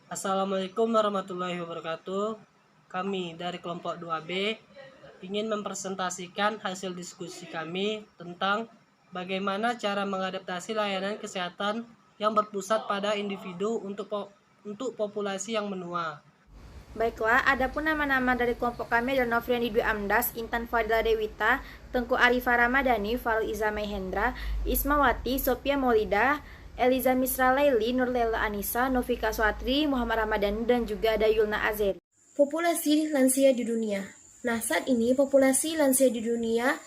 Assalamualaikum warahmatullahi wabarakatuh. Kami dari kelompok 2B ingin mempresentasikan hasil diskusi kami tentang bagaimana cara mengadaptasi layanan kesehatan yang berpusat pada individu untuk populasi yang menua. Baiklah, adapun nama-nama dari kelompok kami adalah Novriani Dwi Amdas, Intan Fadila Dewita, Tengku Arifah Ramadhani, Falu Iza Mehendra, Ismawati, Sophia Maulida, Eliza Misra Laili, Nurlela Anissa, Novika Swatri, Muhammad Ramadhani, dan juga ada Yulna Azeri. Populasi lansia di dunia. Nah, saat ini populasi lansia di dunia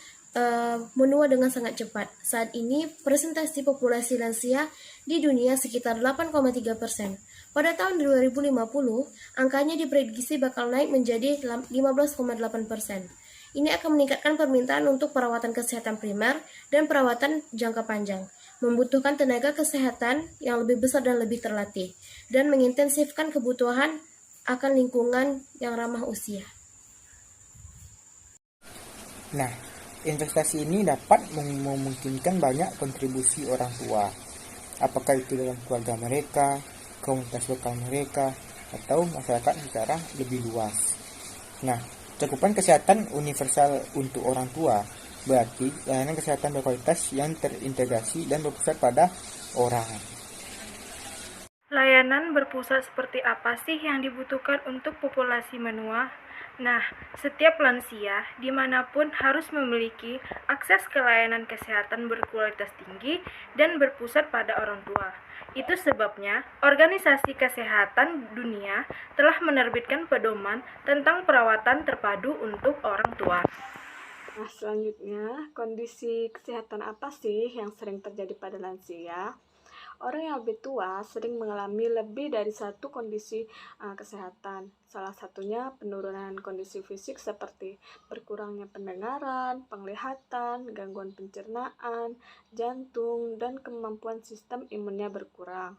menua dengan sangat cepat. Saat ini presentasi populasi lansia di dunia sekitar 8,3%. Pada tahun 2050, angkanya diprediksi bakal naik menjadi 15,8%. Ini akan meningkatkan permintaan untuk perawatan kesehatan primer dan perawatan jangka panjang, membutuhkan tenaga kesehatan yang lebih besar dan lebih terlatih, dan mengintensifkan kebutuhan akan lingkungan yang ramah usia. Nah, investasi ini dapat memungkinkan banyak kontribusi orang tua, apakah itu dalam keluarga mereka, komunitas lokal mereka, atau masyarakat secara lebih luas. Nah, cakupan kesehatan universal untuk orang tua berarti layanan kesehatan berkualitas yang terintegrasi dan berpusat pada orang. Layanan berpusat seperti apa sih yang dibutuhkan untuk populasi menua? Nah, setiap lansia dimanapun harus memiliki akses ke layanan kesehatan berkualitas tinggi dan berpusat pada orang tua. Itu sebabnya Organisasi Kesehatan Dunia telah menerbitkan pedoman tentang perawatan terpadu untuk orang tua. Nah, selanjutnya, kondisi kesehatan apa sih yang sering terjadi pada lansia? Orang yang lebih tua sering mengalami lebih dari satu kondisi kesehatan. Salah satunya penurunan kondisi fisik seperti berkurangnya pendengaran, penglihatan, gangguan pencernaan, jantung, dan kemampuan sistem imunnya berkurang.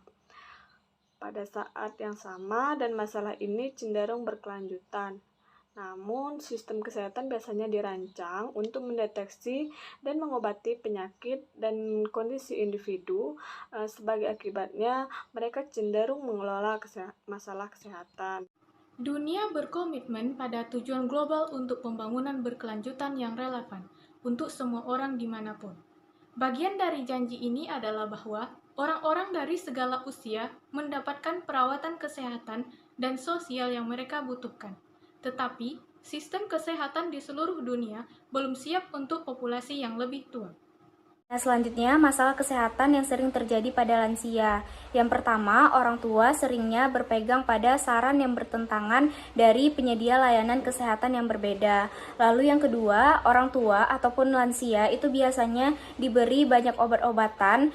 Pada saat yang sama dan masalah ini cenderung berkelanjutan. Namun, sistem kesehatan biasanya dirancang untuk mendeteksi dan mengobati penyakit dan kondisi individu. Sebagai akibatnya, mereka cenderung mengelola masalah kesehatan. Dunia berkomitmen pada tujuan global untuk pembangunan berkelanjutan yang relevan untuk semua orang dimanapun. Bagian dari janji ini adalah bahwa orang-orang dari segala usia mendapatkan perawatan kesehatan dan sosial yang mereka butuhkan. Tetapi, sistem kesehatan di seluruh dunia belum siap untuk populasi yang lebih tua. Nah, selanjutnya, masalah kesehatan yang sering terjadi pada lansia. Yang pertama, orang tua seringnya berpegang pada saran yang bertentangan dari penyedia layanan kesehatan yang berbeda. Lalu yang kedua, orang tua ataupun lansia itu biasanya diberi banyak obat-obatan,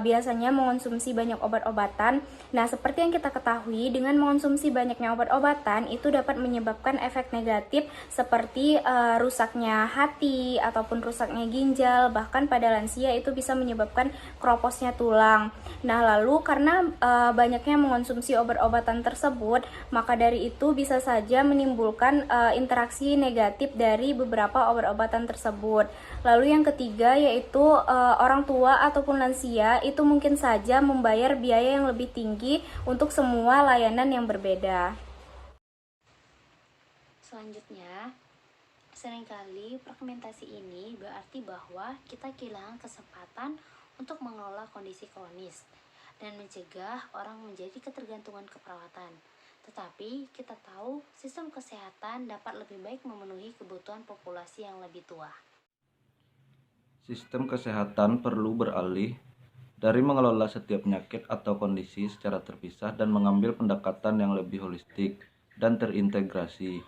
biasanya mengonsumsi banyak obat-obatan. Nah, seperti yang kita ketahui, dengan mengonsumsi banyaknya obat-obatan itu dapat menyebabkan efek negatif seperti rusaknya hati ataupun rusaknya ginjal, bahkan pada lansia itu bisa menyebabkan kroposnya tulang. Nah, lalu karena banyaknya mengonsumsi obat-obatan tersebut, maka dari itu bisa saja menimbulkan interaksi negatif dari beberapa obat-obatan tersebut. Lalu yang ketiga yaitu orang tua ataupun lansia itu mungkin saja membayar biaya yang lebih tinggi untuk semua layanan yang berbeda. Selanjutnya, seringkali fragmentasi ini berarti bahwa kita kehilangan kesempatan untuk mengelola kondisi kronis dan mencegah orang menjadi ketergantungan keperawatan. Tetapi kita tahu sistem kesehatan dapat lebih baik memenuhi kebutuhan populasi yang lebih tua. Sistem kesehatan perlu beralih dari mengelola setiap penyakit atau kondisi secara terpisah dan mengambil pendekatan yang lebih holistik dan terintegrasi,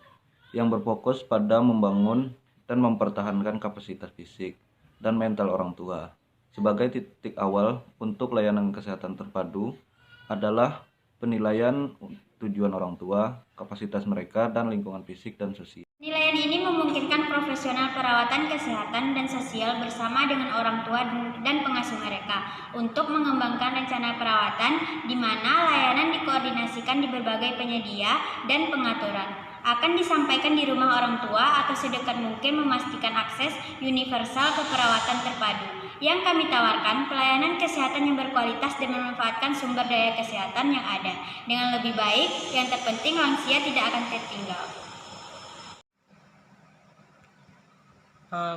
yang berfokus pada membangun dan mempertahankan kapasitas fisik dan mental orang tua. Sebagai titik awal untuk layanan kesehatan terpadu adalah penilaian tujuan orang tua, kapasitas mereka, dan lingkungan fisik dan sosial. Penilaian ini memungkinkan profesional perawatan kesehatan dan sosial bersama dengan orang tua dan pengasuh mereka untuk mengembangkan rencana perawatan di mana layanan dikoordinasikan di berbagai penyedia dan pengaturan. Akan disampaikan di rumah orang tua atau sedekat mungkin memastikan akses universal ke perawatan terpadu. Yang kami tawarkan pelayanan kesehatan yang berkualitas dan memanfaatkan sumber daya kesehatan yang ada dengan lebih baik. Yang terpenting lansia tidak akan tertinggal.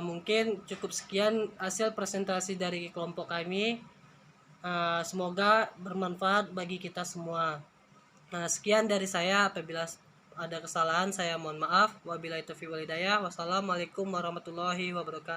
Mungkin cukup sekian hasil presentasi dari kelompok kami. Semoga bermanfaat bagi kita semua. Sekian dari saya. Apabila ada kesalahan saya mohon maaf. Wabillahi taufiq wal hidayah. Wassalamualaikum warahmatullahi wabarakatuh.